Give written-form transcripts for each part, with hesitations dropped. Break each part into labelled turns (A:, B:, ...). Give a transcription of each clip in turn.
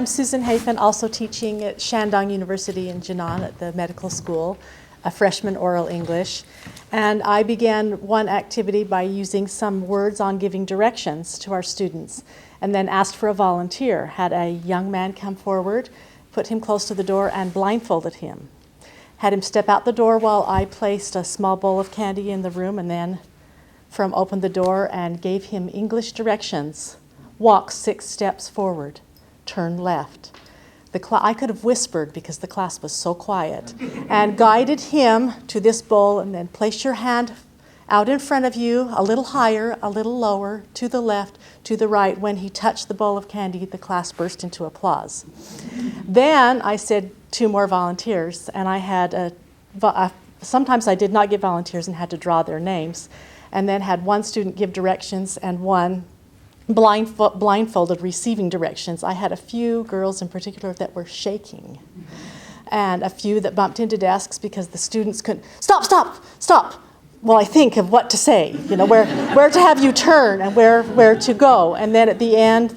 A: I'm Susan Hafen, also teaching at Shandong University in Jinan at the medical school, a freshman oral English. And I began one activity by using some words on giving directions to our students, and then asked for a volunteer. Had a young man come forward, put him close to the door, and blindfolded him. Had him step out the door while I placed a small bowl of candy in the room, and then opened the door and gave him English directions. Walk 6 steps forward. Turn left. I could have whispered because the class was so quiet, and guided him to this bowl, and then place your hand out in front of you, a little higher, a little lower, to the left, to the right. When he touched the bowl of candy, the class burst into applause. Then I said 2 more volunteers, and I had sometimes I did not get volunteers and had to draw their names, and then had one student give directions and one blindfolded receiving directions. I had a few girls in particular that were shaking, and a few that bumped into desks because the students couldn't, stop. Well, I think of what to say, where to have you turn and where to go. And then at the end,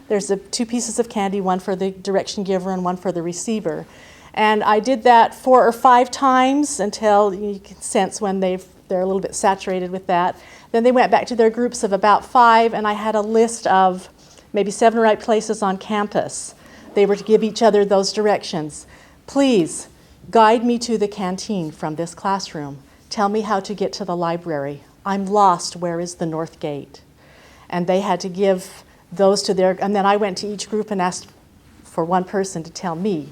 A: there's 2 pieces of candy, one for the direction giver and one for the receiver. And I did that 4 or 5 times until you can sense when they're a little bit saturated with that. Then they went back to their groups of about 5, and I had a list of maybe 7 or 8 places on campus. They were to give each other those directions. Please guide me to the canteen from this classroom. Tell me how to get to the library. I'm lost. Where is the north gate? And they had to give those to and then I went to each group and asked for one person to tell me,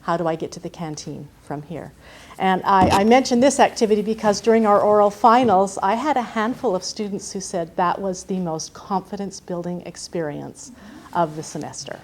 A: how do I get to the canteen from here? And I mentioned this activity because during our oral finals, I had a handful of students who said that was the most confidence-building experience of the semester.